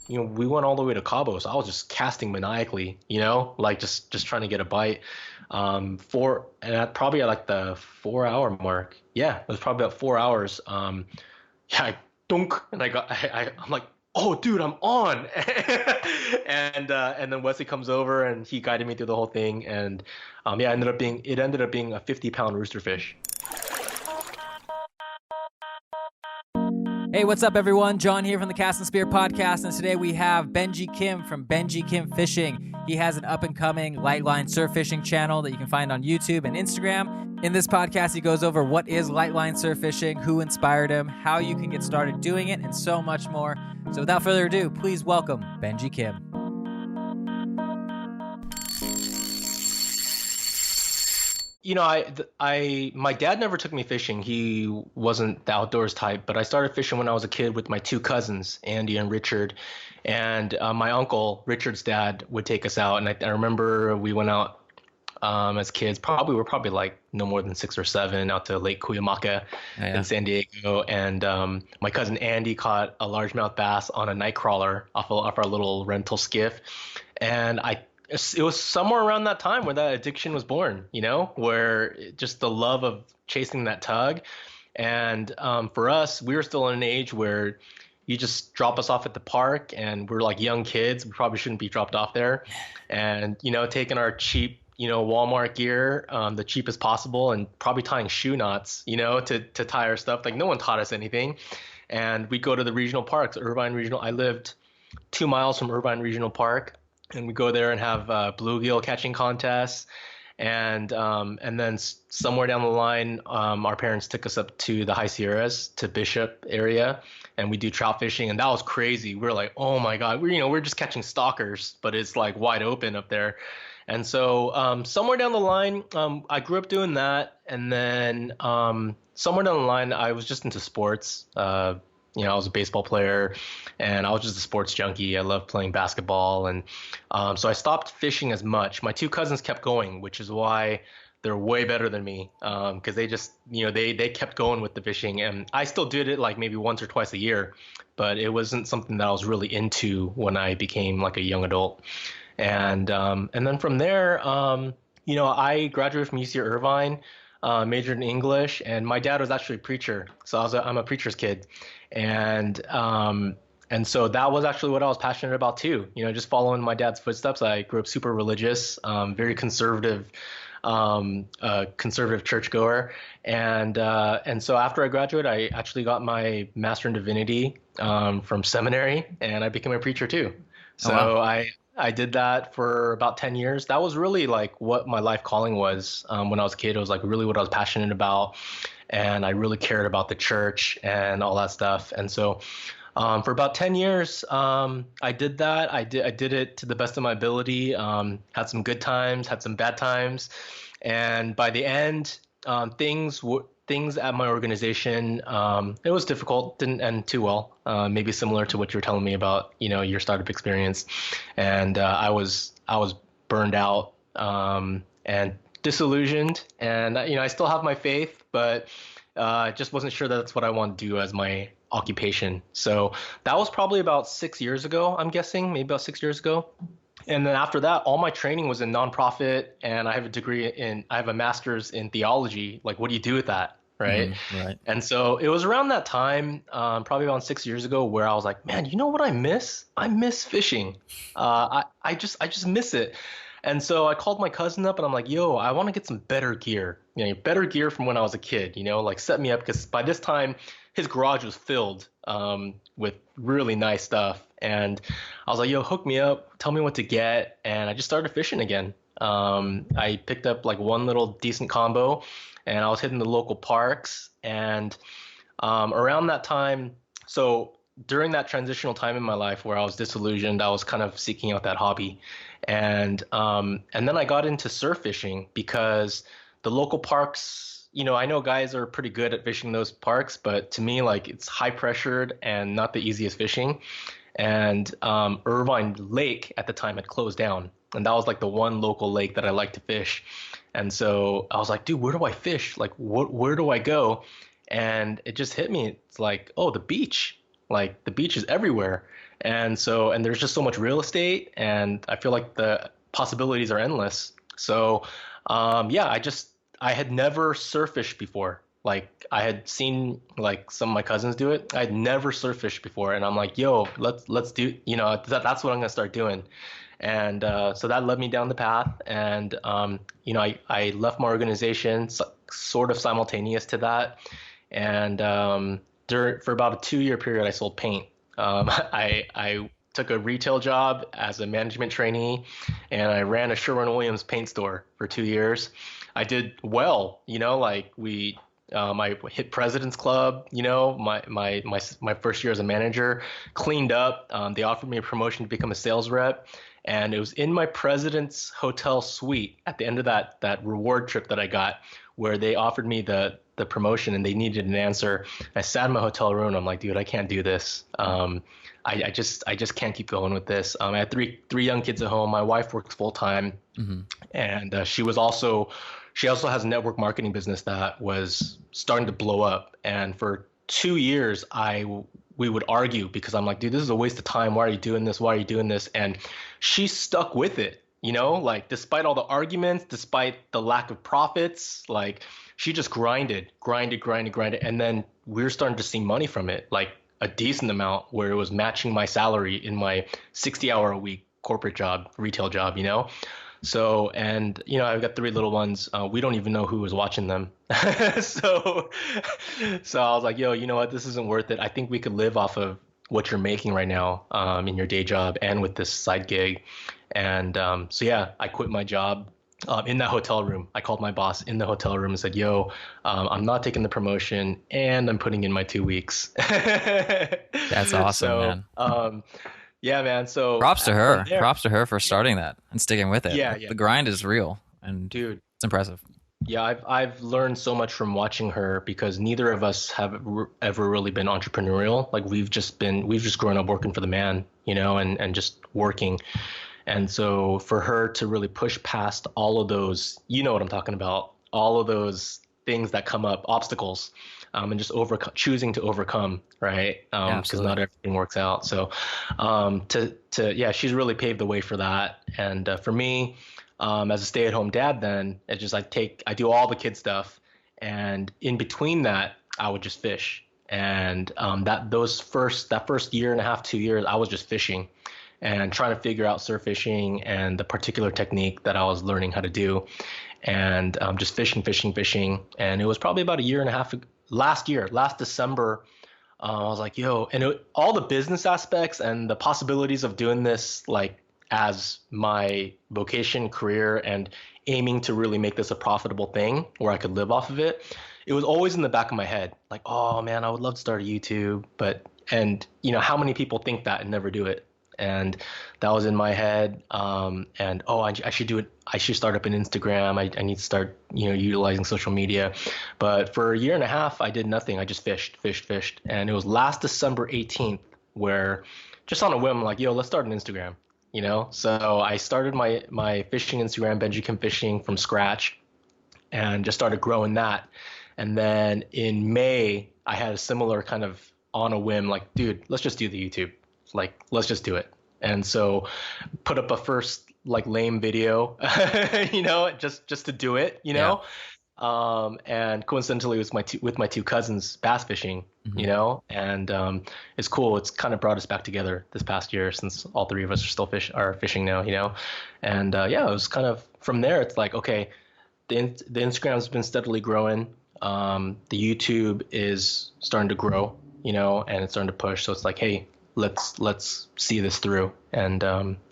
we went all the way to Cabo, so I was just casting maniacally, like just trying to get a bite. Probably at like the 4 hour mark. Yeah, it was probably about 4 hours. Yeah, dunk, and I'm like, oh, dude, I'm on. And then Wesley comes over and he guided me through the whole thing, and yeah, it ended up being a 50-pound roosterfish. Hey, what's up, everyone? John here from the Cast and Spear podcast, and today we have Benjie Kim from Benjie Kim Fishing. He has an up-and-coming lightline surf fishing channel that you can find on YouTube and Instagram. In this podcast, he goes over what is lightline surf fishing, who inspired him, how you can get started doing it, and so much more. So without further ado, please welcome Benjie Kim. My dad never took me fishing. He wasn't the outdoors type, but I started fishing when I was a kid with my two cousins, Andy and Richard. And my uncle, Richard's dad, would take us out. And I remember we went out as kids. We're probably like no more than 6 or 7 out to Lake Cuyamaca in San Diego. And my cousin Andy caught a largemouth bass on a night crawler off our little rental skiff. And it was somewhere around that time where that addiction was born, where just the love of chasing that tug. And for us, we were still in an age where you just drop us off at the park and we're like young kids. We probably shouldn't be dropped off there. And, taking our cheap, Walmart gear, the cheapest possible, and probably tying shoe knots, to tie our stuff. Like no one taught us anything. And we'd go to the regional parks, Irvine Regional. I lived 2 miles from Irvine Regional Park. And we go there and have bluegill catching contests, and then somewhere down the line, our parents took us up to the High Sierras, to Bishop area, and we do trout fishing, and that was crazy. We're like, oh my God, we're just catching stalkers, but it's like wide open up there. And so somewhere down the line, I grew up doing that, and then somewhere down the line, I was just into sports. I was a baseball player, and I was just a sports junkie. I loved playing basketball, and so I stopped fishing as much. My two cousins kept going, which is why they're way better than me, because they just, they kept going with the fishing, and I still did it like maybe once or twice a year, but it wasn't something that I was really into when I became like a young adult. And then from there, I graduated from UC Irvine. Majored in English, and my dad was actually a preacher, so I'm a preacher's kid, and so that was actually what I was passionate about too. Just following my dad's footsteps. I grew up super religious, very conservative, conservative churchgoer, and so after I graduated, I actually got my master in divinity from seminary, and I became a preacher too. So Oh, wow. I did that for about 10 years. That was really like what my life calling was when I was a kid. It was like really what I was passionate about. And I really cared about the church and all that stuff. And so for about 10 years, I did that. I did it to the best of my ability, had some good times, had some bad times. And by the end, things at my organization, it was difficult, didn't end too well. Maybe similar to what you were telling me about, your startup experience. And I was burned out and disillusioned. And I still have my faith, but just wasn't sure that's what I want to do as my occupation. So that was probably about 6 years ago, I'm guessing, maybe about 6 years ago. And then after that, all my training was in nonprofit, and I have a master's in theology. Like, what do you do with that? Right. Right. And so it was around that time, probably around 6 years ago, where I was like, man, you know what I miss? I miss fishing. I just miss it. And so I called my cousin up and I'm like, yo, I want to get some better gear, better gear from when I was a kid, like set me up. Because by this time, his garage was filled with really nice stuff. And I was like, yo, hook me up, tell me what to get. And I just started fishing again. I picked up like one little decent combo, and I was hitting the local parks. And around that time, so during that transitional time in my life where I was disillusioned, I was kind of seeking out that hobby. And then I got into surf fishing because the local parks, I know guys are pretty good at fishing those parks, but to me, like it's high pressured and not the easiest fishing. And Irvine Lake at the time had closed down, and that was like the one local lake that I like to fish. And so I was like, dude, where do I fish? Like, where do I go? And it just hit me. It's like, oh, the beach. Like the beach is everywhere. And there's just so much real estate, and I feel like the possibilities are endless. So, yeah, I had never surf fished before. Like I had seen like some of my cousins do it. I had never surf fished before, and I'm like, yo, let's do, that's what I'm gonna start doing. And so that led me down the path. And I left my organization sort of simultaneous to that. And for about a 2-year period, I sold paint. I took a retail job as a management trainee, and I ran a Sherwin-Williams paint store for 2 years. I did well, like I hit President's Club, my first year as a manager, cleaned up. They offered me a promotion to become a sales rep. And it was in my President's Hotel suite at the end of that reward trip that I got, where they offered me the promotion and they needed an answer. I sat in my hotel room and I'm like, dude, I can't do this. I just can't keep going with this. I had three young kids at home. My wife works full time, and she also has a network marketing business that was starting to blow up. And for 2 years, we would argue because I'm like, dude, this is a waste of time. Why are you doing this? Why are you doing this? And she stuck with it, like despite all the arguments, despite the lack of profits, like she just grinded. And then we were starting to see money from it, like a decent amount where it was matching my salary in my 60-hour-a-week corporate job, retail job, So, and, I've got 3 little ones. We don't even know who was watching them. So I was like, yo, you know what? This isn't worth it. I think we could live off of what you're making right now in your day job and with this side gig. And so, yeah, I quit my job in that hotel room. I called my boss in the hotel room and said, yo, I'm not taking the promotion and I'm putting in my 2 weeks. That's awesome, man. Yeah, man. So props to her. Props to her for starting that and sticking with it. Yeah. The grind is real, and dude, it's impressive. Yeah, I've learned so much from watching her because neither of us have ever really been entrepreneurial. Like we've just grown up working for the man, and just working. And so for her to really push past all of those, you know what I'm talking about, all of those things that come up, obstacles, and just choosing to overcome, right? Because not everything works out. So she's really paved the way for that. And for me, as a stay-at-home dad, then it's just I do all the kid stuff, and in between that, I would just fish. And that first year and a half, 2 years, I was just fishing and trying to figure out surf fishing and the particular technique that I was learning how to do, and just fishing. And it was probably about a year and a half last December. I was like, yo, and all the business aspects and the possibilities of doing this, like as my vocation, career, and aiming to really make this a profitable thing where I could live off of it. It was always in the back of my head, like, oh man, I would love to start a YouTube, and how many people think that and never do it? And that was in my head. I should do it. I should start up an Instagram. I need to start, utilizing social media. But for a year and a half, I did nothing. I just fished. And it was last December 18th where just on a whim, I'm like, yo, let's start an Instagram, So I started my fishing Instagram, Benjie Kim Fishing, from scratch, and just started growing that. And then in May, I had a similar kind of on a whim, like, dude, let's just do the YouTube. Like, let's just do it. And so put up a first like lame video, just to do it, Yeah. And coincidentally it was with my 2 cousins bass fishing, and it's cool. It's kind of brought us back together this past year since all 3 of us are still fishing now, and it was kind of from there. It's like, okay, the Instagram's been steadily growing. The YouTube is starting to grow, and it's starting to push. So it's like, hey, let's see this through and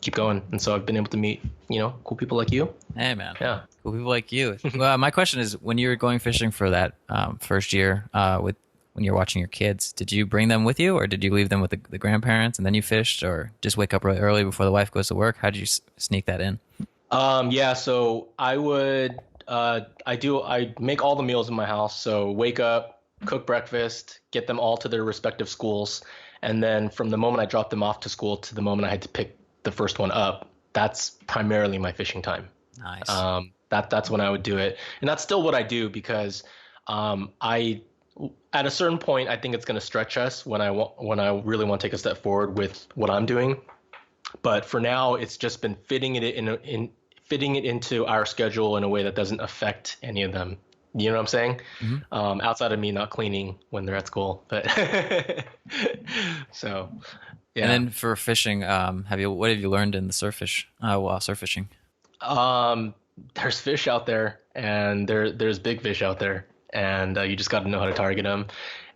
keep going. And so I've been able to meet, cool people like you. Hey, man. Yeah. Cool people like you. Well, my question is, when you were going fishing for that first year when you're watching your kids, did you bring them with you, or did you leave them with the grandparents and then you fished, or just wake up really early before the wife goes to work? How did you sneak that in? So I would, I make all the meals in my house. So wake up, cook breakfast, get them all to their respective schools. And then from the moment I dropped them off to school to the moment I had to pick the first one up, that's primarily my fishing time. Nice. That's when I would do it. And that's still what I do because I at a certain point, I think it's going to stretch us when I really want to take a step forward with what I'm doing. But for now, it's just been fitting it into our schedule in a way that doesn't affect any of them. You know what I'm saying? Hmm. Outside of me not cleaning when they're at school, but so And yeah. then for fishing, what have you learned in the while surf fishing? Um, there's fish out there, and there's big fish out there, and you just got to know how to target them.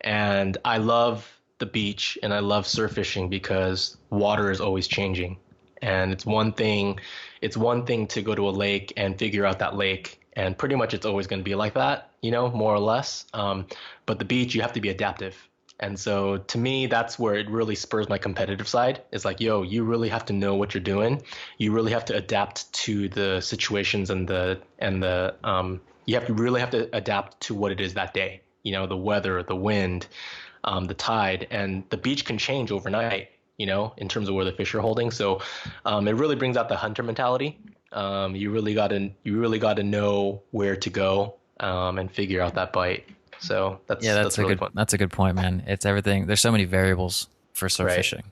And I love the beach, and I love surf fishing because water is always changing, and it's one thing to go to a lake and figure out that lake, and pretty much it's always going to be like that, more or less. But the beach, you have to be adaptive. And so to me, that's where it really spurs my competitive side. It's like, yo, you really have to know what you're doing. You really have to adapt to the situations you really have to adapt to what it is that day. The weather, the wind, the tide, and the beach can change overnight, in terms of where the fish are holding. So it really brings out the hunter mentality. You really got to know where to go and figure out that bite. So Yeah, that's really fun. that's a good point, man. It's everything. There's so many variables for surf Right. fishing,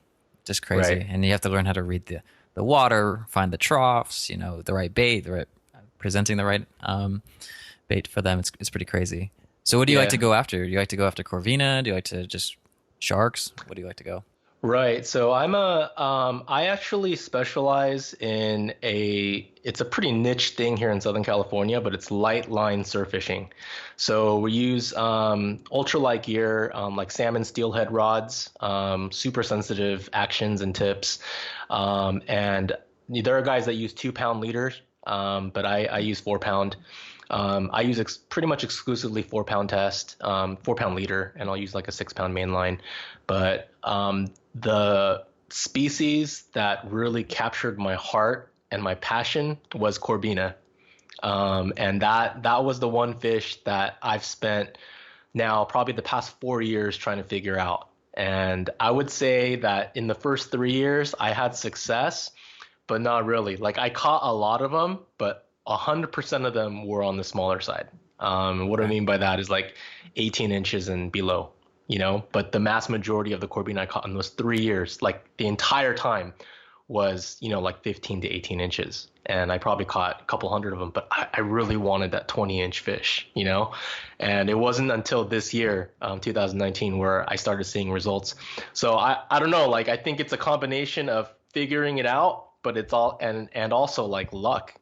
just crazy, Right. and you have to learn how to read the water, find the troughs, the right bait, the right presenting the right bait for them. It's pretty crazy. So, what do you like to Yeah. go after? Do you like to go after corvina? Do you like to just sharks? What do you like to go? Right. So I actually specialize it's a pretty niche thing here in Southern California, but it's light line surf fishing. So we use ultralight gear, like salmon steelhead rods, super sensitive actions and tips. And there are guys that use 2 pound leaders, but I use 4 pound. I use pretty much exclusively 4 pound test, 4 pound leader, and I'll use like a 6 pound main line. But the species that really captured my heart and my passion was Corbina. And that was the one fish that I've spent now probably the past 4 years trying to figure out. And I would say that in the first 3 years, I had success, but not really. Like I caught a lot of them, but 100% of them were on the smaller side. What I Okay. mean by that is like 18 inches and below, but the mass majority of the Corbina I caught in those 3 years, like the entire time was, like 15 to 18 inches. And I probably caught a couple hundred of them, but I really wanted that 20-inch fish, and it wasn't until this year, 2019, where I started seeing results. So I don't know, like I think it's a combination of figuring it out, but it's all and also like luck,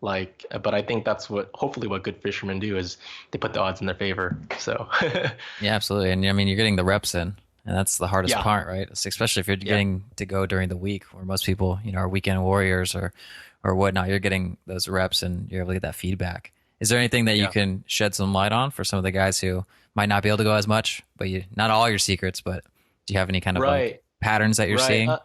like, but I think that's hopefully what good fishermen do is they put the odds in their favor. So Yeah, absolutely. And I mean, you're getting the reps in, and that's the hardest yeah, part, right? Especially if you're yeah, getting to go during the week, where most people, are weekend warriors or whatnot. You're getting those reps, and you're able to get that feedback. Is there anything that you yeah. can shed some light on for some of the guys who might not be able to go as much, but not all your secrets, but do you have any kind of like Right, patterns that you're right. seeing?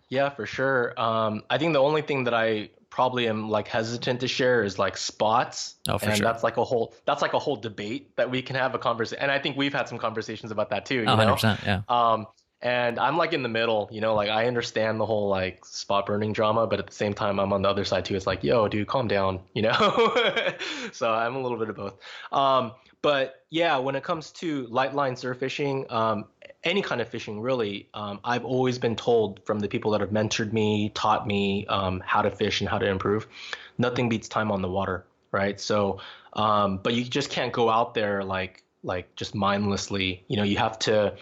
Yeah, for sure. I think the only thing that I probably am like hesitant to share is like spots, Oh, for and sure. that's like a whole debate that we can have a conversation. And I think we've had some conversations about that too, Oh, 100%. Yeah. Um, and I'm like in the middle, like I understand the whole like spot burning drama, but at the same time I'm on the other side too. It's like, yo, dude, calm down, So I'm a little bit of both. But yeah, when it comes to light line surf fishing, any kind of fishing really, I've always been told from the people that have mentored me, taught me how to fish and how to improve, nothing beats time on the water, right? So, but you just can't go out there like just mindlessly. You have to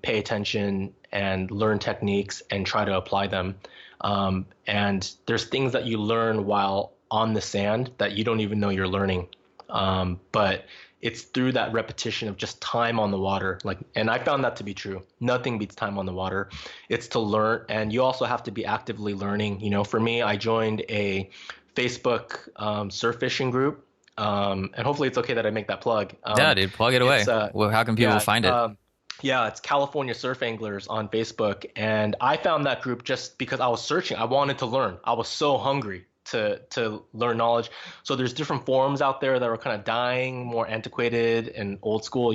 pay attention and learn techniques and try to apply them. And there's things that you learn while on the sand that you don't even know you're learning. But it's through that repetition of just time on the water. And I found that to be true. Nothing beats time on the water. It's to learn, and you also have to be actively learning. For me, I joined a Facebook surf fishing group, and hopefully it's okay that I make that plug. Yeah, dude, plug it away. It's Well, how can people yeah, find it? yeah, it's California Surf Anglers on Facebook, and I found that group just because I was searching. I wanted to learn. I was so hungry to learn knowledge. So there's different forums out there that were kind of dying, more antiquated and old school,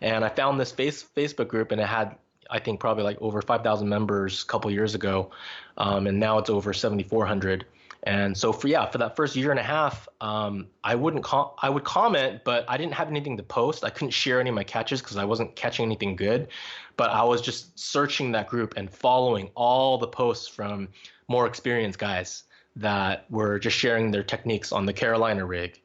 And I found this Facebook group, and it had, I think, probably like over 5,000 members a couple years ago, and now it's over 7,400. And so for that first year and a half, I would comment, but I didn't have anything to post. I couldn't share any of my catches because I wasn't catching anything good. But I was just searching that group and following all the posts from more experienced guys that were just sharing their techniques on the Carolina rig,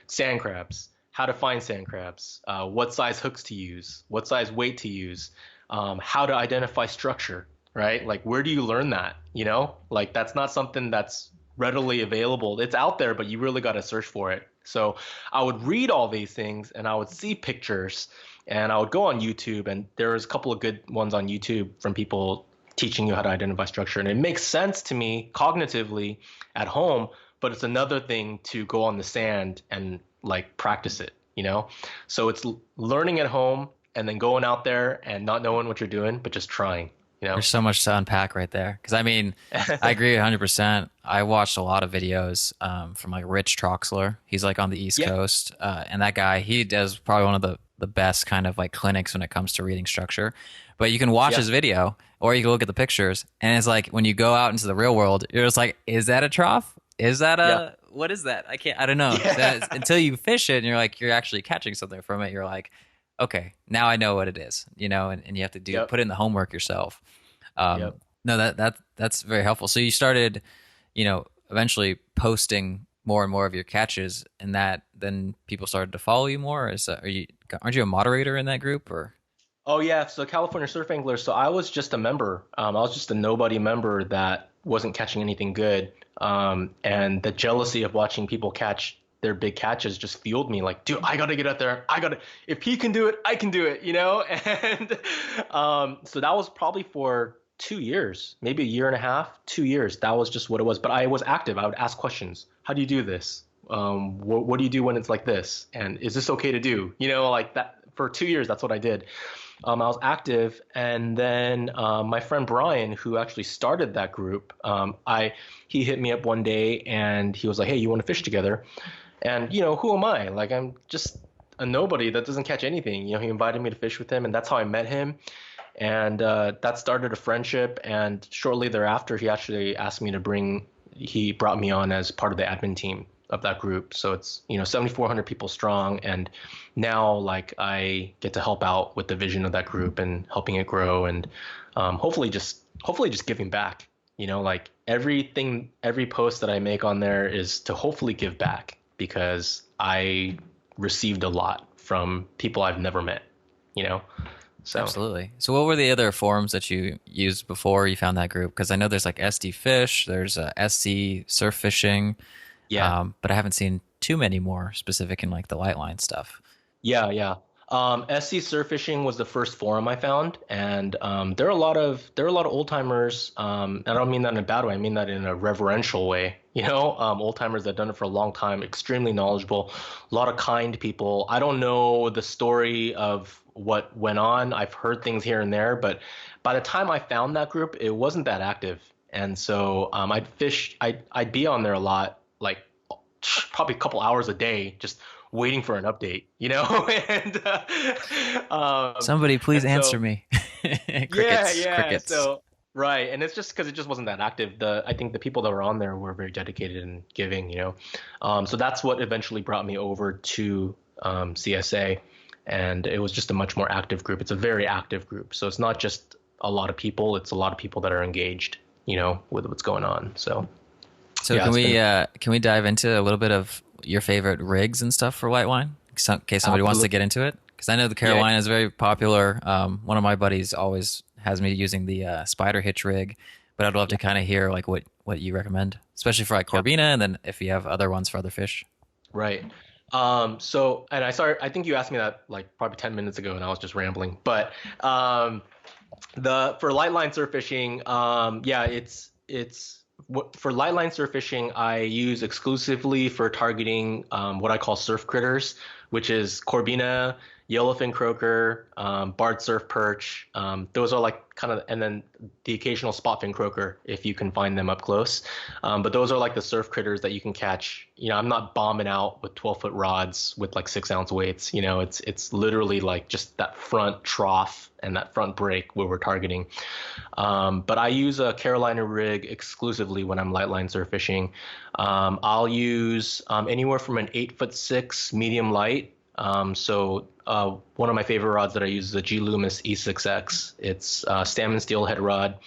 sand crabs, how to find sand crabs, what size hooks to use, what size weight to use, how to identify structure, right? Like, where do you learn that? You know, like that's not something that's readily available. It's out there, but you really got to search for it. So I would read all these things and I would see pictures and I would go on YouTube, and there was a couple of good ones on YouTube from people teaching you how to identify structure. And it makes sense to me cognitively at home, but it's another thing to go on the sand and like practice it, you know? So it's learning at home and then going out there and not knowing what you're doing, but just trying. You know? There's so much to unpack right there. Because I mean, I agree 100%. I watched a lot of videos from like Rich Troxler. He's like on the East Coast. And that guy, he does probably one of the best kind of like clinics when it comes to reading structure. But you can watch his video or you can look at the pictures. And it's like when you go out into the real world, you're just like, is that a trough? Is that a, what is that? I don't know. Until you fish it and you're like, you're actually catching something from it. You're like, okay, now I know what it is, you know, and you have to put in the homework yourself. No, that's very helpful. So you started, you know, eventually posting more and more of your catches, and that then people started to follow you more. Aren't you a moderator in that group or? Oh yeah, so California Surf Anglers. So I was just a member. I was just a nobody member that wasn't catching anything good. And the jealousy of watching people catch their big catches just fueled me. Like, dude, I gotta get out there. If he can do it, I can do it. You know. And so that was probably for 2 years, maybe a year and a half, 2 years. That was just what it was. But I was active. I would ask questions. How do you do this? What do you do when it's like this? And is this okay to do? You know, like that. For 2 years, that's what I did. I was active, and then my friend Brian, who actually started that group, he hit me up one day, and he was like, "Hey, you want to fish together?" And you know, who am I? Like, I'm just a nobody that doesn't catch anything. You know, he invited me to fish with him, and that's how I met him. And that started a friendship. And shortly thereafter, he actually asked me he brought me on as part of the admin team of that group. So it's, you know, 7,400 people strong. And now like I get to help out with the vision of that group and helping it grow, and hopefully just giving back, you know, like every post that I make on there is to hopefully give back, because I received a lot from people I've never met, you know? So. Absolutely. So what were the other forums that you used before you found that group? Because I know there's like SD Fish, there's SC Surf Fishing, but I haven't seen too many more specific in like the light line stuff. Yeah. SC Surf Fishing was the first forum I found, and there are a lot of old timers. I don't mean that in a bad way. I mean that in a reverential way. You know, old timers that have done it for a long time, extremely knowledgeable, a lot of kind people. I don't know the story of what went on. I've heard things here and there, but by the time I found that group, it wasn't that active. And so I'd be on there a lot, like probably a couple hours a day, just waiting for an update, you know? And somebody please answer me. Crickets. So right, and it's just because it just wasn't that active. I think the people that were on there were very dedicated and giving, you know. So that's what eventually brought me over to CSA, and it was just a much more active group. It's a very active group, so it's not just a lot of people; it's a lot of people that are engaged, you know, with what's going on. So can we dive into a little bit of your favorite rigs and stuff for light line, in case somebody wants to get into it? Because I know the Carolina is very popular. One of my buddies always has me using the spider hitch rig, but I'd love to kind of hear like what you recommend, especially for like Corbina, and then if you have other ones for other fish. Right. So, and I think you asked me that like probably 10 minutes ago, and I was just rambling. But for light line surf fishing, for light line surf fishing, I use exclusively for targeting what I call surf critters, which is Corbina yellowfin croaker, barred surf perch. Those are like kind of, and then the occasional spotfin croaker if you can find them up close. But those are like the surf critters that you can catch. I'm not bombing out with 12-foot rods with like 6-ounce weights. It's literally like just that front trough and that front break where we're targeting. But I use a Carolina rig exclusively when I'm lightline surf fishing. I'll use anywhere from an 8'6" medium light. One of my favorite rods that I use is a G Loomis E6X. It's a Stammen steelhead rod,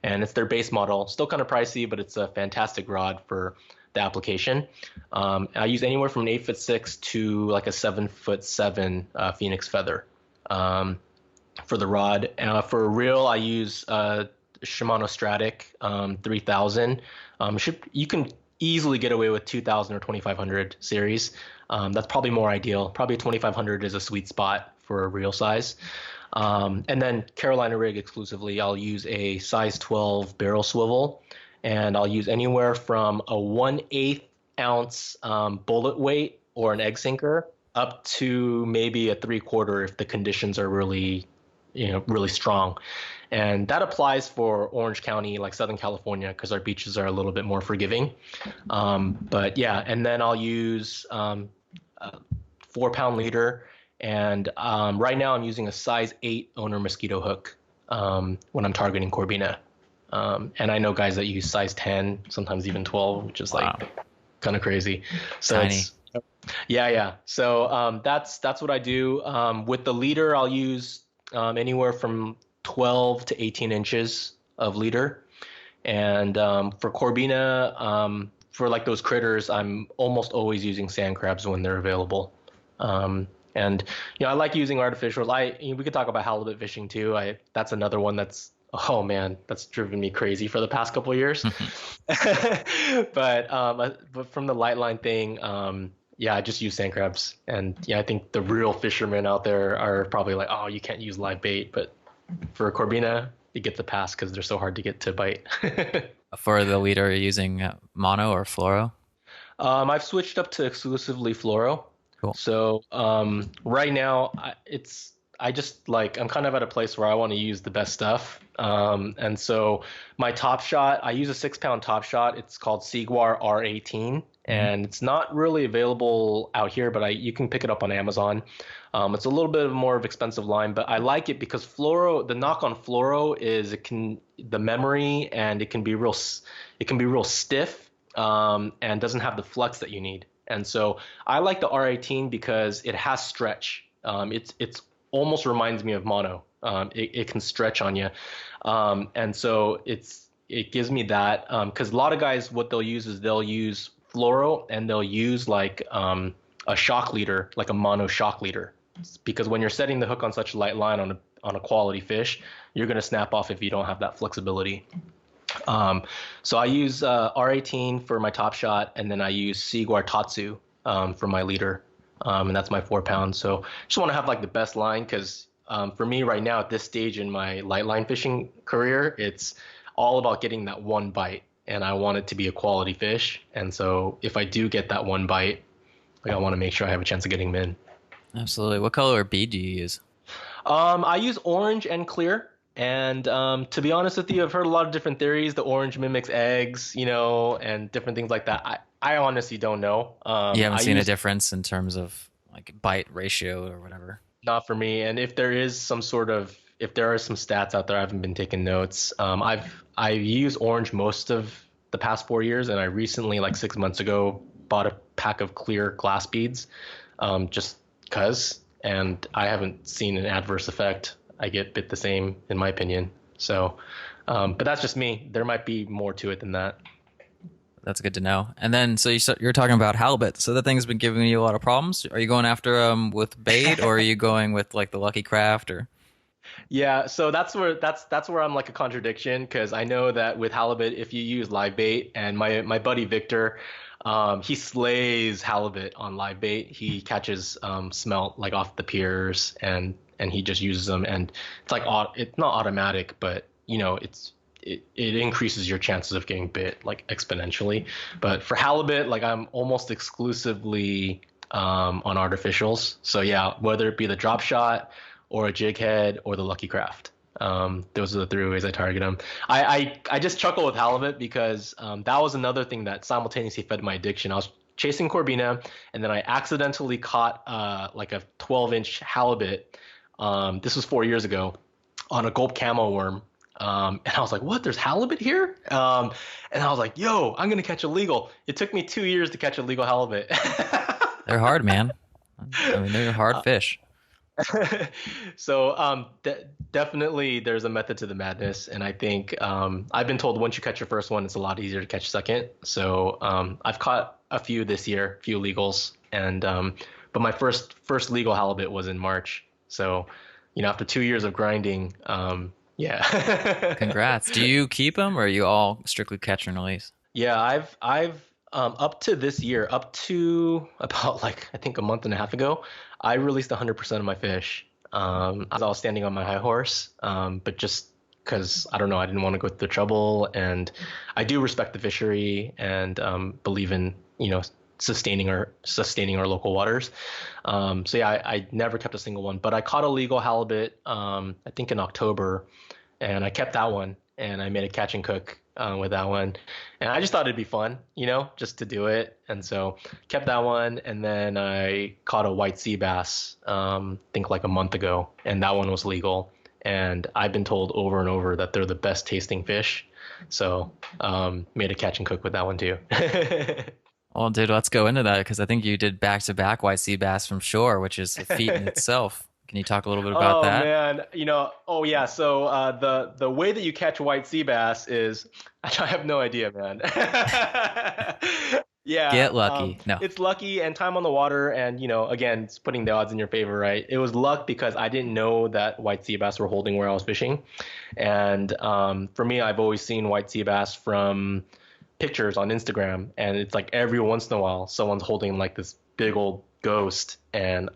and it's their base model. Still kind of pricey, but it's a fantastic rod for the application. I use anywhere from an 8'6" to like a 7'7" Phoenix feather for the rod. For a reel, I use Shimano Stratic 3000. You can easily get away with 2000 or 2500 series. That's probably more ideal. Probably 2500 is a sweet spot for a reel size. And then Carolina rig exclusively, I'll use a size 12 barrel swivel, and I'll use anywhere from a 1/8 ounce bullet weight or an egg sinker up to maybe a 3/4 if the conditions are really, really strong. And that applies for Orange County, like Southern California, because our beaches are a little bit more forgiving. But yeah, and then I'll use a 4-pound leader. And right now I'm using a size 8 owner mosquito hook when I'm targeting Corbina. And I know guys that use size 10, sometimes even 12, which is like kind of crazy. So tiny. Yeah. So that's what I do. With the leader, I'll use anywhere from 12 to 18 inches of leader. And for Corbina, for like those critters, I'm almost always using sand crabs when they're available. And I like using artificials. We could talk about halibut fishing too. That's another one that's, oh man, that's driven me crazy for the past couple of years. But from the light line thing, I just use sand crabs. And I think the real fishermen out there are probably like, oh, you can't use live bait. But for Corbina, it gets a pass because they're so hard to get to bite. For the leader, are you using mono or fluoro? I've switched up to exclusively fluoro. Cool. So right now, I'm kind of at a place where I want to use the best stuff. And so my Top Shot, I use a 6-pound Top Shot. It's called Seaguar R18, and it's not really available out here, but you can pick it up on Amazon. It's a little bit more of expensive line, but I like it because fluoro. The knock on fluoro is the memory, and it can be real stiff and doesn't have the flex that you need. And so I like the R18 because it has stretch. It's almost reminds me of mono. It can stretch on you, and so it gives me that. Because a lot of guys, what they'll use is they'll use fluoro and they'll use like a shock leader, like a mono shock leader, because when you're setting the hook on such a light line on a quality fish, you're gonna snap off if you don't have that flexibility. So I use R18 for my Top Shot, and then I use Seaguar Tatsu for my leader, and that's my 4-pound. So just want to have like the best line because for me right now at this stage in my light line fishing career, it's all about getting that one bite, and I want it to be a quality fish. And so if I do get that one bite, like I want to make sure I have a chance of getting them in. Absolutely. What color bead do you use? I use orange and clear. And to be honest with you, I've heard a lot of different theories. The orange mimics eggs, and different things like that. I honestly don't know. You haven't seen a difference in terms of like bite ratio or whatever? Not for me. And if there are some stats out there, I haven't been taking notes. I used orange most of the past 4 years, and I recently, like 6 months ago, bought a pack of clear glass beads, just cause. And I haven't seen an adverse effect. I get bit the same, in my opinion. So, but that's just me. There might be more to it than that. That's good to know. And then, so you're talking about halibut. So that thing's been giving you a lot of problems. Are you going after with bait, or are you going with like the Lucky Craft, or? Yeah, so that's where I'm like a contradiction, because I know that with halibut, if you use live bait, and my buddy Victor, he slays halibut on live bait. He catches smelt like off the piers, and he just uses them, and it's like it's not automatic, but it increases your chances of getting bit like exponentially. But for halibut, like I'm almost exclusively on artificials. So yeah, whether it be the drop shot or a jig head or the Lucky Craft. Those are the three ways I target them. I just chuckle with halibut because that was another thing that simultaneously fed my addiction. I was chasing Corbina, and then I accidentally caught like a 12-inch halibut. This was 4 years ago on a gulp camo worm. And I was like, what? There's halibut here? And I was like, yo, I'm going to catch a legal. It took me 2 years to catch a legal halibut. They're hard, man. I mean, they're hard fish. So definitely there's a method to the madness. And I think I've been told once you catch your first one, it's a lot easier to catch second. So I've caught a few this year, few legals. And but my first legal halibut was in March. So, after 2 years of grinding, yeah. Congrats. Do you keep them, or are you all strictly catch and release? Yeah, I've up to this year, up to about like I think a month and a half ago, I released 100% of my fish. As I was standing on my high horse, but just because I don't know, I didn't want to go through the trouble, and I do respect the fishery and believe in sustaining our local waters. So yeah, I never kept a single one, but I caught a legal halibut I think in October, and I kept that one, and I made a catch and cook with that one, and I just thought it'd be fun, just to do it, and so kept that one, and then I caught a white sea bass I think like a month ago, and that one was legal, and I've been told over and over that they're the best tasting fish, so made a catch and cook with that one too. Well, dude, let's go into that because I think you did back-to-back white sea bass from shore, which is a feat in itself. Can you talk a little bit about that? Oh man, oh yeah. So the way that you catch white sea bass is, I have no idea, man. Yeah. Get lucky. No. It's lucky and time on the water, and again, it's putting the odds in your favor, right? It was luck because I didn't know that white sea bass were holding where I was fishing, and for me, I've always seen white sea bass from pictures on Instagram, and it's like every once in a while someone's holding like this big old ghost, and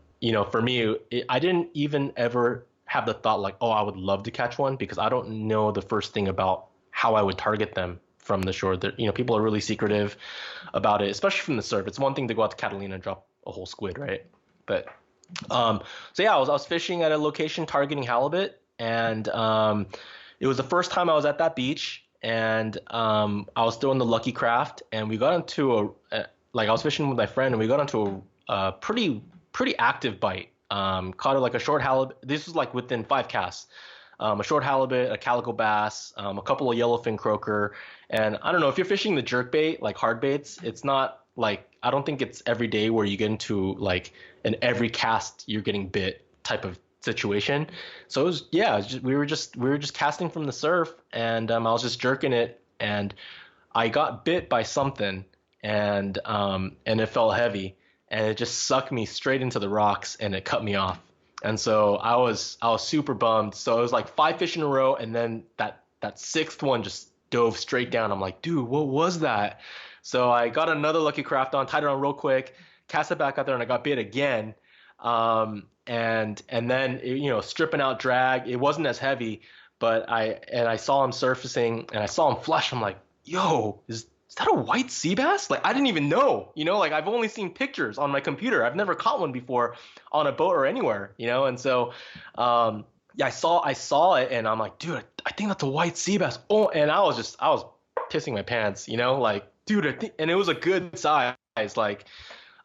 for me I didn't even ever have the thought like, oh, I would love to catch one, because I don't know the first thing about how I would target them from the shore. That people are really secretive about it, especially from the surf. It's one thing to go out to Catalina and drop a whole squid, right? But so yeah, I was fishing at a location targeting halibut, and it was the first time I was at that beach, and I was throwing the Lucky Craft, and we got into I was fishing with my friend, and we got into a pretty active bite. Caught it like a short halibut. This was like within 5 casts. A short halibut, a calico bass, a couple of yellowfin croaker, and I don't know if you're fishing the jerk bait, like hard baits. It's not like, I don't think it's every day where you get into like an every cast you're getting bit type of situation. So it was, yeah, we were just casting from the surf, and I was just jerking it, and I got bit by something, and it felt heavy, and it just sucked me straight into the rocks, and it cut me off. And so I was super bummed. So it was like 5 fish in a row, and then that 6th one just dove straight down. I'm like, dude, what was that? So I got another Lucky Craft on, tied it on real quick, cast it back out there, and I got bit again. And then stripping out drag, it wasn't as heavy, but I saw him surfacing, and I saw him flush. I'm like, yo, is that a white sea bass? Like, I didn't even know, like I've only seen pictures on my computer. I've never caught one before on a boat or anywhere, and so yeah, I saw it, and I'm like, dude, I think that's a white sea bass. Oh, and I was pissing my pants, like, dude, and it was a good size, like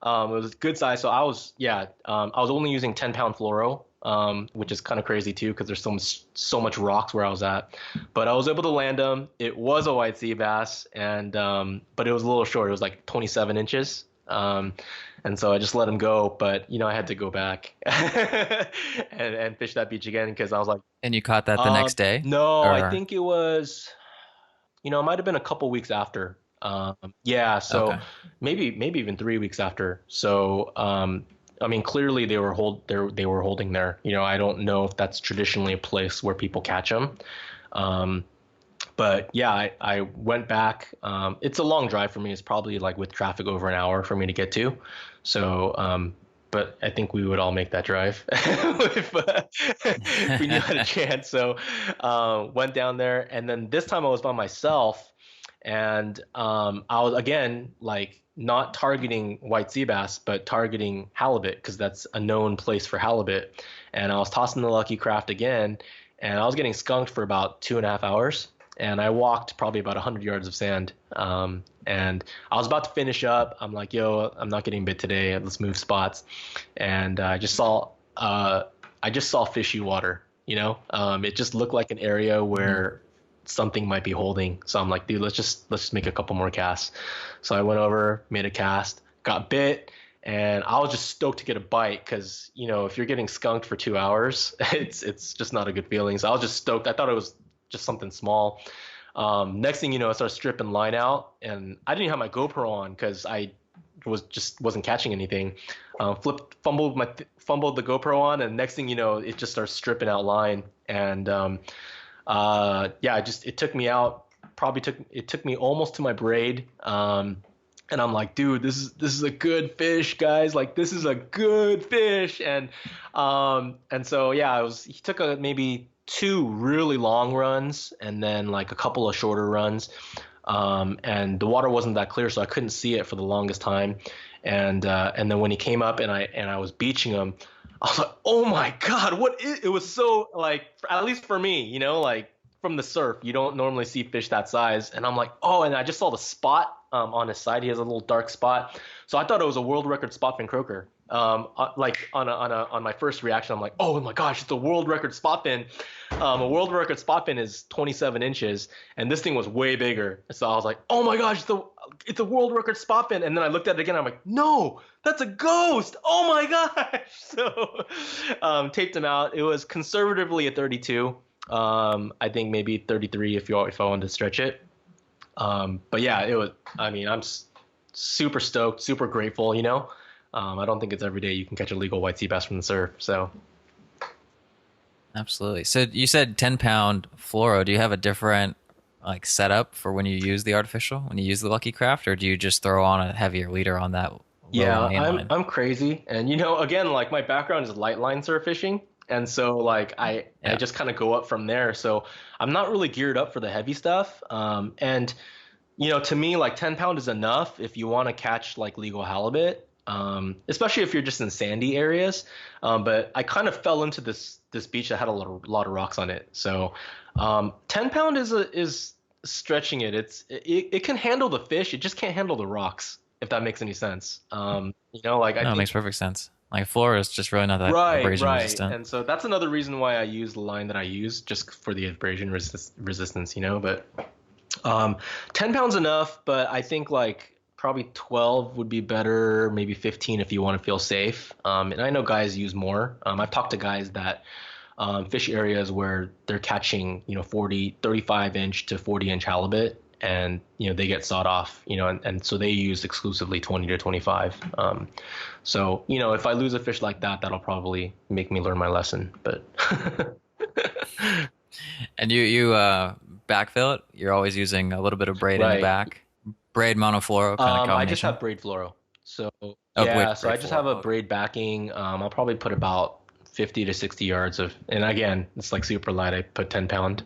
it was a good size. So I was only using 10-pound fluoro, which is kind of crazy too, because there's so much rocks where I was at, but I was able to land them. It was a white sea bass, and but it was a little short. It was like 27 inches, and so I just let him go. But I had to go back and fish that beach again, because I was like. And you caught that the next day? No, I think it was, it might have been a couple weeks after. Yeah, so okay. maybe even 3 weeks after. So I mean, clearly they were holding there. I don't know if that's traditionally a place where people catch them. But yeah, I went back. It's a long drive for me. It's probably like with traffic over an hour for me to get to. So, but I think we would all make that drive if we knew had a chance. So, went down there, and then this time I was by myself, and I was again like not targeting white sea bass, but targeting halibut because that's a known place for halibut. And I was tossing the lucky craft again, and I was getting skunked for about 2.5 hours. And I walked probably about 100 yards of sand. And I was about to finish up. I'm like, yo, I'm not getting bit today. Let's move spots. And I just saw fishy water. It just looked like an area where something might be holding. So I'm like, dude, let's just make a couple more casts. So I went over, made a cast, got bit, and I was just stoked to get a bite because, if you're getting skunked for 2 hours, it's just not a good feeling. So I was just stoked. I thought it was just something small. Next thing you know, I started stripping line out, and I didn't have my GoPro on because I wasn't catching anything. Fumbled the GoPro on, and next thing you know, it just starts stripping out line. And it took me out. It took me almost to my braid. And I'm like, dude, this is a good fish, guys. Like, this is a good fish. And so yeah, he took maybe 2 really long runs and then like a couple of shorter runs. And the water wasn't that clear, so I couldn't see it for the longest time. And then when he came up and I was beaching him, I was like, oh my God, it was so, like, at least for me, like from the surf, you don't normally see fish that size. And I'm like, oh, and I just saw the spot on his side. He has a little dark spot. So I thought it was a world record spot fin croaker. Like on my first reaction, I'm like, oh my gosh, it's a world record spot fin. A world record spot fin is 27 inches, and this thing was way bigger. So I was like, oh my gosh, it's a world record spot fin. And then I looked at it again. I'm like, no, that's a ghost. Oh my gosh. So taped him out. It was conservatively a 32. I think maybe 33 if I wanted to stretch it. But yeah, it was. I mean, I'm super stoked, super grateful. I don't think it's every day you can catch a legal white sea bass from the surf. So. Absolutely. So you said 10-pound fluoro. Do you have a different like setup for when you use the artificial, when you use the Lucky Craft, or do you just throw on a heavier leader on that? Yeah, I'm crazy, and again, like my background is light line surf fishing, and so like I just kind of go up from there. So I'm not really geared up for the heavy stuff. And to me, like 10-pound is enough if you want to catch like legal halibut. Especially if you're just in sandy areas. But I kind of fell into this beach that had a lot of rocks on it. So 10-pound is stretching it. It can handle the fish. It just can't handle the rocks, if that makes any sense. I think it makes perfect sense. Like fluoro is just really not that abrasion resistant. And so that's another reason why I use the line that I use, just for the abrasion resistance. But 10 pounds enough. But I think like probably 12 would be better, maybe 15 if you want to feel safe. And I know guys use more. I've talked to guys that fish areas where they're catching, 35-inch to 40-inch halibut, and, they get sawed off, and so they use exclusively 20 to 25. So, if I lose a fish like that, that'll probably make me learn my lesson. But and you backfill it? You're always using a little bit of braid in the back? Braid monofluoro kind of combination? I just have braid fluoro. So I just have a braid backing. I'll probably put about 50 to 60 yards of, and again, it's like super light. I put 10-pound,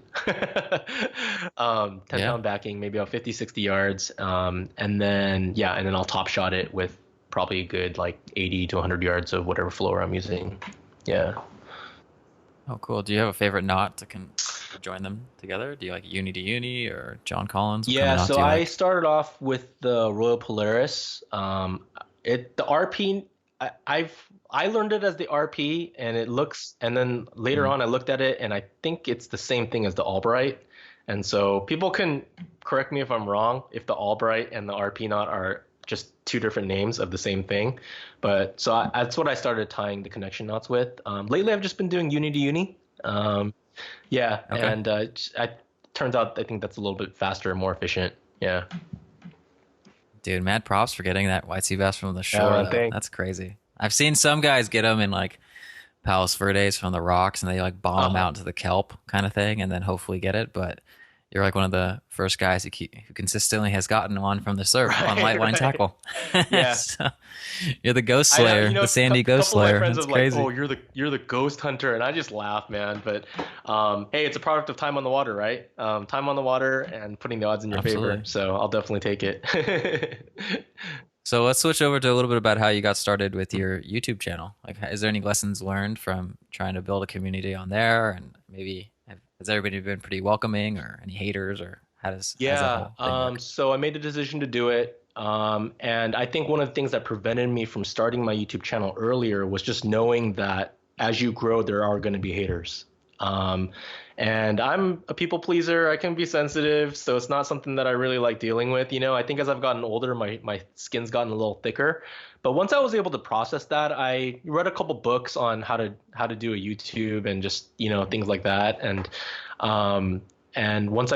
10-pound backing, maybe about 50, 60 yards. And then I'll top shot it with probably a good like 80 to 100 yards of whatever fluoro I'm using. Yeah. Oh, cool. Do you have a favorite knot to join them together? Do you like uni to uni or John Collins? So I started off with the Royal Polaris. The RP, I learned it as the RP, and then later on I looked at it and I think it's the same thing as the Albright. And so people can correct me if I'm wrong, if the Albright and the RP knot are just two different names of the same thing. But so that's what I started tying the connection knots with. Lately I've just been doing uni to uni. And turns out I think that's a little bit faster and more efficient. Yeah. Dude, mad props for getting that white sea bass from the shore. That's crazy. I've seen some guys get them in like Palos Verdes from the rocks, and they like bomb them out into the kelp kind of thing, and then hopefully get it. But you're like one of the first guys who consistently has gotten one from the surf on light line tackle. Yeah. So, you're the ghost slayer, the sandy ghost slayer. Of my friends That's are crazy. like, oh, you're the ghost hunter, and I just laugh, man. But hey, it's a product of time on the water, right? Time on the water and putting the odds in your favor. So I'll definitely take it. So let's switch over to a little bit about how you got started with your YouTube channel. Like, is there any lessons learned from trying to build a community on there? And maybe has everybody been pretty welcoming, or any haters, or how does that Yeah. whole thing work? So I made the decision to do it. And I think one of the things that prevented me from starting my YouTube channel earlier was just knowing that as you grow, there are going to be haters. Um, and I'm a people pleaser. I can be sensitive, so it's not something that I really like dealing with. I think as I've gotten older, my skin's gotten a little thicker. But once I was able to process that, I read a couple books on how to do a YouTube and just things like that. And once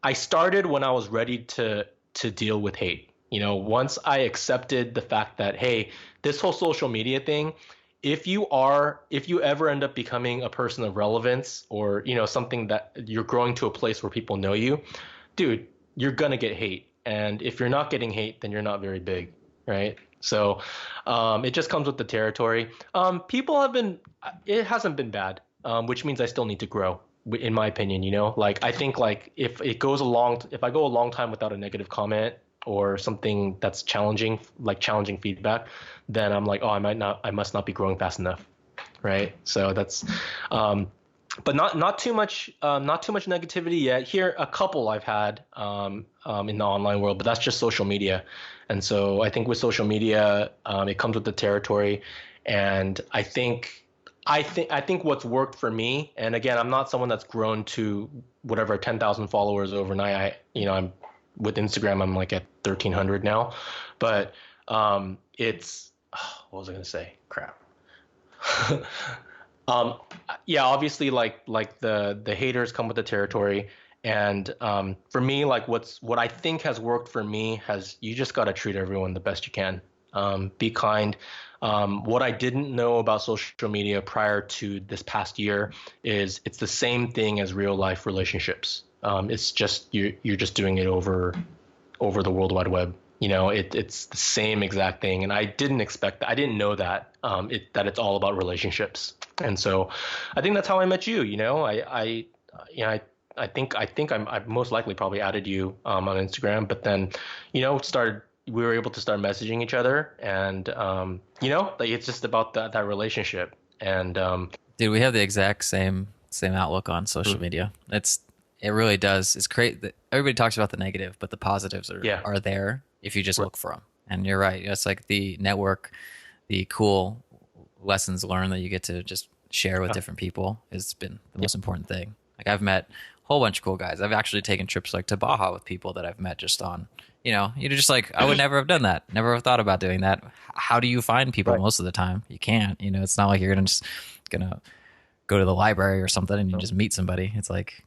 I started when I was ready to deal with hate. Once I accepted the fact that, hey, this whole social media thing, if you ever end up becoming a person of relevance, or something that you're growing to a place where people know you, dude, you're gonna get hate. And if you're not getting hate, then you're not very big, right? So it just comes with the territory. People have been, it hasn't been bad, which means I still need to grow, in my opinion. Like, I think, like, if I go a long time without a negative comment or something that's challenging, like challenging feedback, then I'm like, oh, I must not be growing fast enough, right? So that's, but not too much, negativity yet. Here, a couple I've had in the online world, but that's just social media. And so I think with social media, it comes with the territory. And I think what's worked for me, and again, I'm not someone that's grown to whatever 10,000 followers overnight. I'm with Instagram, I'm like at 1,300 now, but it's what was I gonna say? Crap. um, yeah, obviously, like the haters come with the territory, and for me, like what I think has worked for me has, you just got to treat everyone the best you can. Be kind. What I didn't know about social media prior to this past year is it's the same thing as real life relationships. It's just you're just doing it over the World Wide Web. It's the same exact thing, and I didn't expect that. I didn't know that that it's all about relationships. And so, I think that's how I met you. I most likely probably added you on Instagram, but then, we were able to start messaging each other, and like, it's just about that relationship. And Dude, we have the exact same outlook on social media. It really does. It's great that everybody talks about the negative, but the positives yeah, are there if you just look for them. And you're right. It's like the network, the cool lessons learned that you get to just share with different people has been the most important thing. Like, I've met a whole bunch of cool guys. I've actually taken trips like to Baja with people that I've met just on, you're just like, I would never have done that. Never have thought about doing that. How do you find people most of the time? You can't, it's not like you're gonna go to the library or something and you just meet somebody. It's like,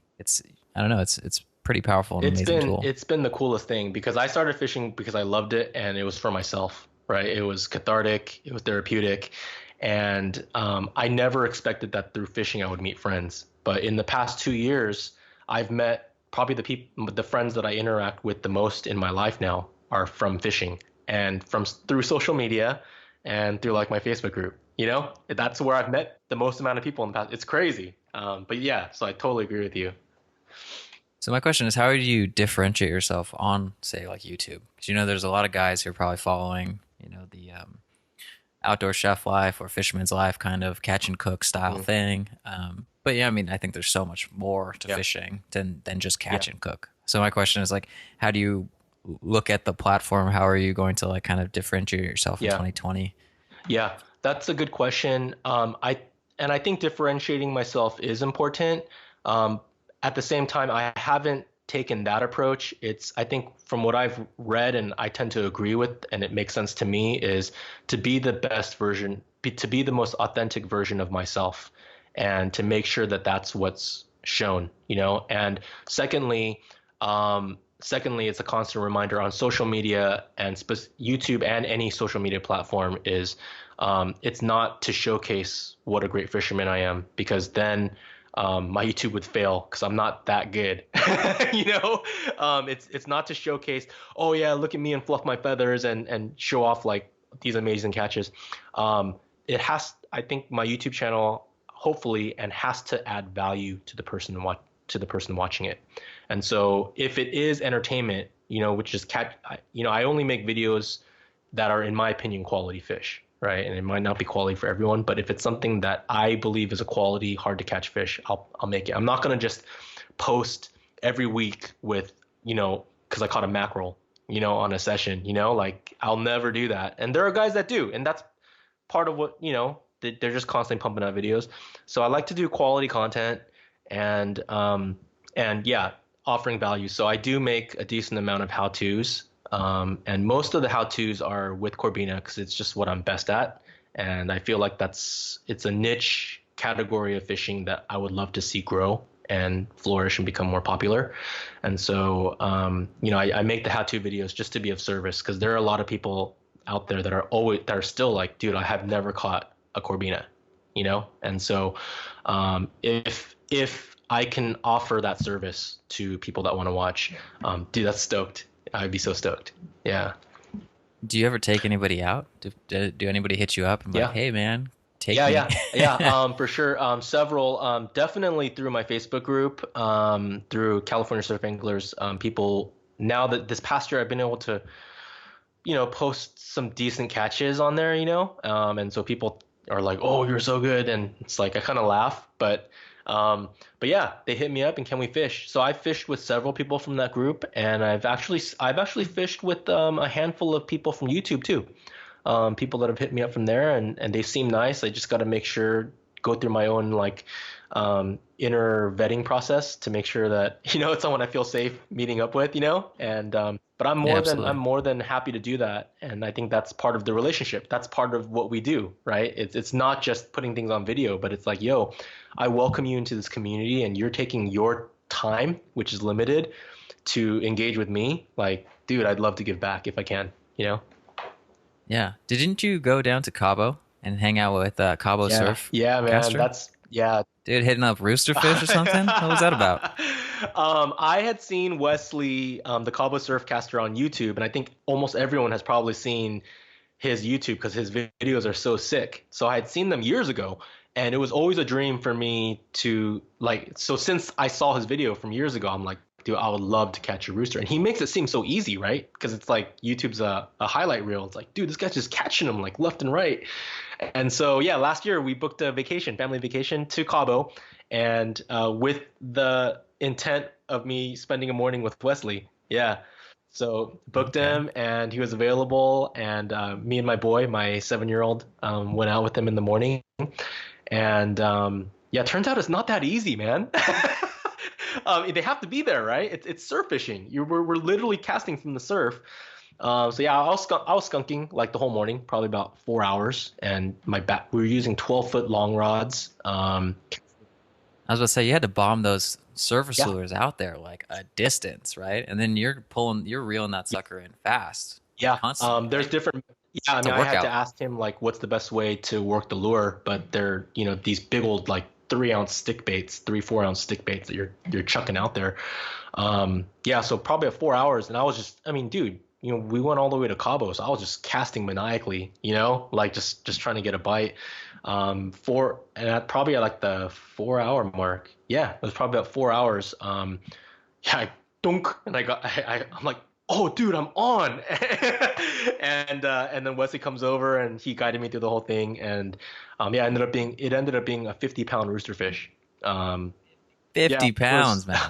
I don't know. It's pretty powerful and amazing tool. It's been the coolest thing, because I started fishing because I loved it, and it was for myself, right? It was cathartic, it was therapeutic, and I never expected that through fishing I would meet friends. But in the past 2 years, I've met probably the friends that I interact with the most in my life now are from fishing, and through social media, and through, like, my Facebook group. That's where I've met the most amount of people in the past. It's crazy. But yeah, so I totally agree with you. So my question is, how do you differentiate yourself on, say, like YouTube? Because there's a lot of guys who are probably following, the outdoor chef life or fisherman's life, kind of catch and cook style thing. But yeah, I mean, I think there's so much more to fishing than just catch and cook. So my question is, like, how do you look at the platform? How are you going to, like, kind of differentiate yourself in 2020? Yeah, that's a good question. I think differentiating myself is important. At the same time, I haven't taken that approach. I think from what I've read, and I tend to agree with, and it makes sense to me, is to be the best version, to be the most authentic version of myself, and to make sure that that's what's shown. And secondly, it's a constant reminder on social media, and YouTube and any social media platform is, it's not to showcase what a great fisherman I am, because then my YouTube would fail because I'm not that good. It's not to showcase, oh yeah, look at me and fluff my feathers and show off, like, these amazing catches. I think my YouTube channel, hopefully, and has to add value to the person watching it. And so if it is entertainment, which is I only make videos that are, in my opinion, quality fish, right? And it might not be quality for everyone, but if it's something that I believe is a quality, hard to catch fish, I'll make it. I'm not gonna just post every week with, because I caught a mackerel, on a session, like I'll never do that. And there are guys that do, and that's part of what, they're just constantly pumping out videos. So I like to do quality content and yeah, offering value. So I do make a decent amount of how-tos. And most of the how-tos are with Corbina because it's just what I'm best at. And I feel like it's a niche category of fishing that I would love to see grow and flourish and become more popular. And so, I make the how-to videos just to be of service because there are a lot of people out there that are still like, dude, I have never caught a Corbina, And so, if I can offer that service to people that want to watch, dude, that's stoked. I'd be so stoked. Yeah. Do you ever take anybody out? Do anybody hit you up and be like, hey man, take me? Yeah. For sure. Several, definitely through my Facebook group, through California Surf Anglers, people, now that this past year I've been able to, post some decent catches on there, and so people are like, oh, you're so good. And it's like, I kind of laugh, but yeah, they hit me up and can we fish? So I fished with several people from that group, and I've actually fished with a handful of people from YouTube too. People that have hit me up from there, and they seem nice. I just got to go through my own inner vetting process to make sure that it's someone I feel safe meeting up with, and but I'm more than happy to do that, and I think that's part of the relationship. That's part of what we do, right? It's not just putting things on video, but it's like, yo, I welcome you into this community, and you're taking your time, which is limited, to engage with me. Like, dude, I'd love to give back if I can, Yeah. Didn't you go down to Cabo and hang out with Cabo Surf? Yeah, man. Caster? Dude, hitting up roosterfish or something? What was that about? I had seen Wesley, the Cabo Surf caster, on YouTube, and I think almost everyone has probably seen his YouTube because his videos are so sick. So I had seen them years ago, and it was always a dream for me to so since I saw his video from years ago, I'm like, dude, I would love to catch a rooster. And he makes it seem so easy, right? Because it's like YouTube's a highlight reel. It's like, dude, this guy's just catching them like left and right. And so, yeah, last year we booked a family vacation to Cabo, and with the intent of me spending a morning with Wesley. Yeah. So booked him, and he was available, and me and my boy, my 7-year-old, went out with him in the morning. And yeah, turns out it's not that easy, man. They have to be there, right? It's surf fishing. We're literally casting from the surf. So yeah, I was skunking like the whole morning, probably about 4 hours, and we were using 12-foot long rods. I was about to say, you had to bomb those surface lures out there like a distance, right? And then you're reeling that sucker in fast. Yeah. Constantly, there's different. Yeah, I mean, I had to ask him what's the best way to work the lure, but they're these big old 3-ounce stick baits, 4-ounce stick baits that you're chucking out there. Yeah, so probably at 4 hours, and I was just, I mean, dude, we went all the way to Cabo, so I was just casting maniacally, just trying to get a bite. And probably at the 4-hour mark. Yeah, it was probably about 4 hours. Yeah, I dunk, and I'm like, oh, dude, I'm on. And then Wesley comes over, and he guided me through the whole thing, and yeah, it ended up being a 50-pound roosterfish. 50 pounds, man.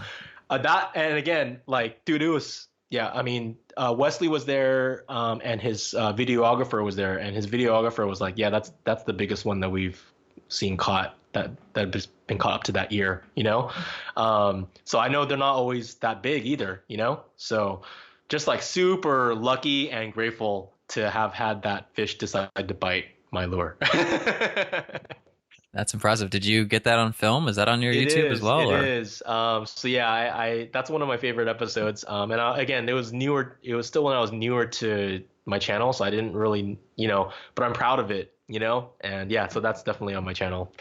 That, and again, dude, it was, yeah, I mean, Wesley was there, and his videographer was there, and his videographer was like, yeah, that's the biggest one that we've seen caught that has been caught up to that year, so I know they're not always that big either, so just super lucky and grateful to have had that fish decide to bite my lure. That's impressive. Did you get that on film? Is that on your YouTube as well? It is. So yeah, I that's one of my favorite episodes. And again, it was newer. It was still when I was newer to my channel, so I didn't really, but I'm proud of it, and yeah, so that's definitely on my channel.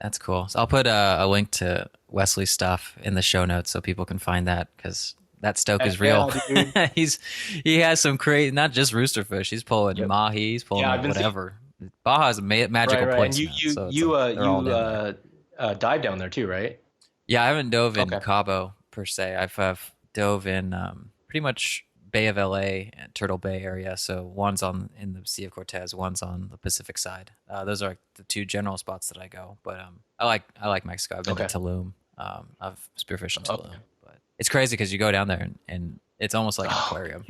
That's cool. So I'll put a link to Wesley's stuff in the show notes so people can find that, because that stoke is real. He has some crazy, not just roosterfish. He's pulling mahi. He's pulling whatever. Baja's magical place. And you dive down there too, right? Yeah, I haven't dove in Cabo per se. I've dove in pretty much Bay of LA and Turtle Bay area. So one's in the Sea of Cortez, one's on the Pacific side. Those are the two general spots that I go. But I like Mexico. I've been to Tulum. I've spearfished in Tulum. But it's crazy because you go down there and it's almost like an aquarium.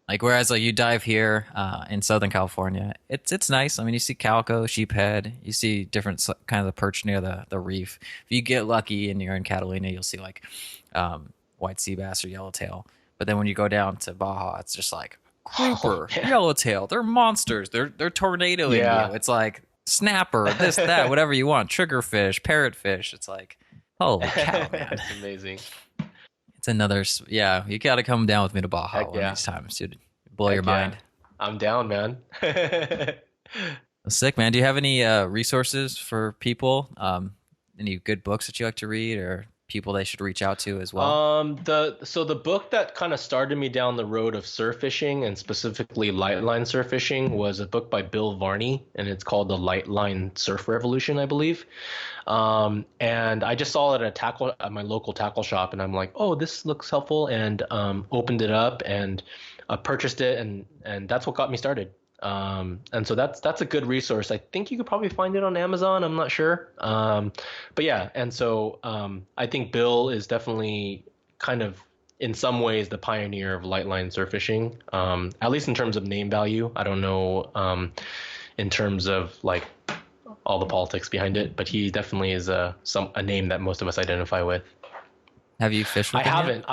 Like whereas like you dive here in Southern California, it's nice. I mean, you see calico, sheephead, you see different kind of the perch near the reef. If you get lucky and you're in Catalina, you'll see like white sea bass or yellowtail. But then when you go down to Baja, it's just like grouper, yellowtail. They're monsters. They're tornadoing you. It's like snapper, this, that, whatever you want. Triggerfish, parrotfish. It's like, holy cow, man. That's amazing. It's another, you got to come down with me to Baja one of these times, dude. Blow your mind. I'm down, man. Sick, man. Do you have any resources for people? Any good books that you like to read or people they should reach out to as well? The book that kind of started me down the road of surf fishing and specifically light line surf fishing was a book by Bill Varney, and it's called The Light Line Surf Revolution, I believe. And I just saw it at my local tackle shop, and I'm like, oh, this looks helpful, and opened it up and purchased it, and that's what got me started. And so that's a good resource. I think you could probably find it on Amazon. I'm not sure. But yeah. And so, I think Bill is definitely kind of in some ways the pioneer of light line surf fishing. At least in terms of name value. I don't know, in terms of like all the politics behind it, but he definitely is a name that most of us identify with. Have you fished with him? I haven't.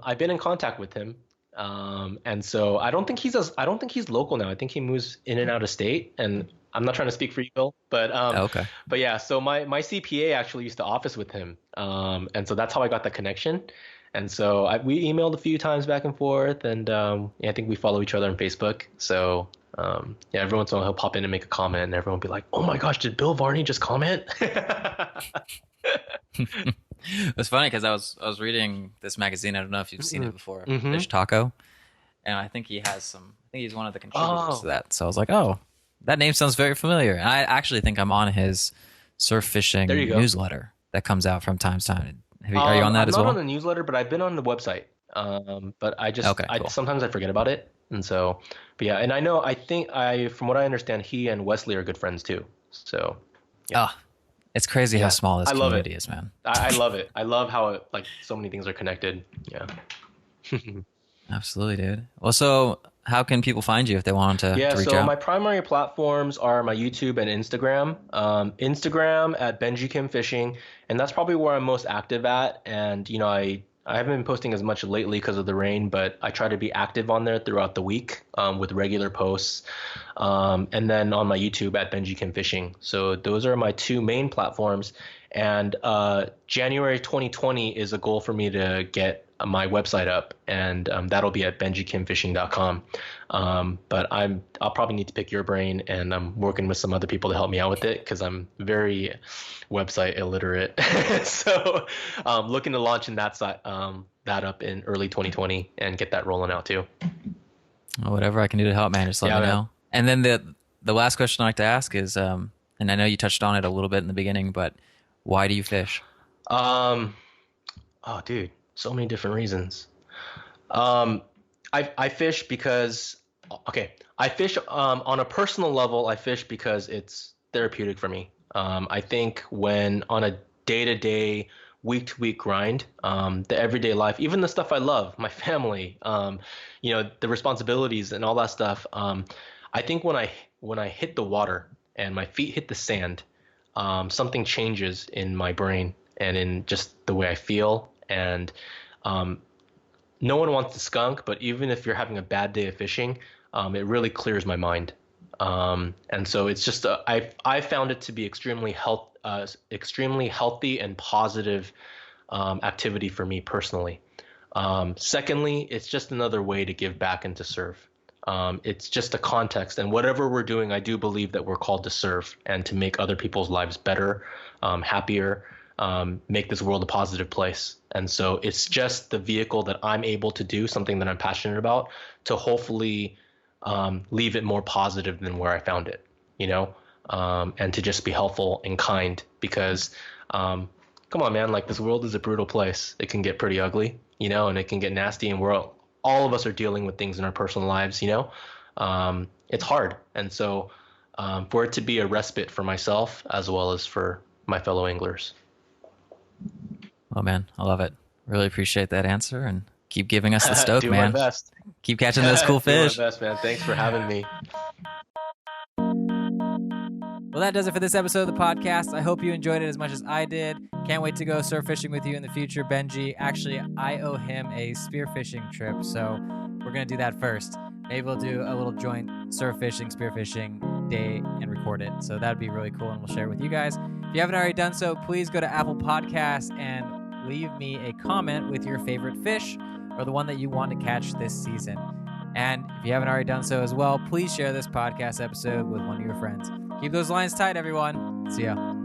I've been in contact with him. And so I don't think he's local now. I think he moves in and out of state, and I'm not trying to speak for you, Bill, but, okay. But yeah, so my CPA actually used to office with him. And so that's how I got the connection. And so we emailed a few times back and forth, and, I think we follow each other on Facebook. So, every once in a while he'll pop in and make a comment, and everyone will be like, oh my gosh, did Bill Varney just comment? It's funny because I was reading this magazine. I don't know if you've seen it before, Fish Taco, and I think he has some. I think he's one of the contributors to that. So I was like, oh, that name sounds very familiar. And I actually think I'm on his surf fishing newsletter that comes out from time to time. Are you on that as well? I'm not on the newsletter, but I've been on the website. But I just cool. Sometimes I forget about it, and so. But yeah, and I think from what I understand, he and Wesley are good friends too. So. Yeah. Oh. It's crazy how small this community is, man. I love it. I love how so many things are connected. Yeah. Absolutely, dude. Well, so how can people find you if they want to reach out? So my primary platforms are my YouTube and Instagram. Instagram at Benjie Kim Fishing, and that's probably where I'm most active at. And I haven't been posting as much lately because of the rain, but I try to be active on there throughout the week with regular posts. And then on my YouTube at Benjie Kim Fishing. So those are my two main platforms. And January 2020 is a goal for me to get my website up, and that'll be at benjiekimfishing.com. But I'll probably need to pick your brain, and I'm working with some other people to help me out with it because I'm very website illiterate. So looking to launch that up in early 2020 and get that rolling out too. Well, whatever I can do to help, man, just let me know. And then the last question I like to ask is, and I know you touched on it a little bit in the beginning, but why do you fish? Oh, dude. So many different reasons. I fish because, I fish on a personal level. I fish because it's therapeutic for me. I think when on a day-to-day, week-to-week grind, the everyday life, even the stuff I love, my family, the responsibilities and all that stuff. I think when I hit the water and my feet hit the sand, something changes in my brain and in just the way I feel. And no one wants to skunk, but even if you're having a bad day of fishing, it really clears my mind. And so it's just I found it to be extremely healthy and positive activity for me personally. Secondly, it's just another way to give back and to serve. It's just a context, and whatever we're doing, I do believe that we're called to serve and to make other people's lives better, happier. Make this world a positive place. And so it's just the vehicle that I'm able to do something that I'm passionate about to hopefully leave it more positive than where I found it, and to just be helpful and kind because, come on, man, this world is a brutal place. It can get pretty ugly, and it can get nasty, and we're all of us are dealing with things in our personal lives, it's hard. And so for it to be a respite for myself as well as for my fellow anglers. Oh man, I love it. Really appreciate that answer, and keep giving us the stoke, Do man. my best. Keep catching those cool fish. Do my best, man. Thanks for having me. Well, that does it for this episode of the podcast. I hope you enjoyed it as much as I did. Can't wait to go surf fishing with you in the future, Benjie. Actually, I owe him a spearfishing trip, so we're going to do that first. Maybe we'll do a little joint surf fishing, spearfishing day and record it. So that would be really cool, and we'll share it with you guys. If you haven't already done so, please go to Apple Podcasts and leave me a comment with your favorite fish or the one that you want to catch this season. And if you haven't already done so as well, please share this podcast episode with one of your friends. Keep those lines tight, everyone. See ya.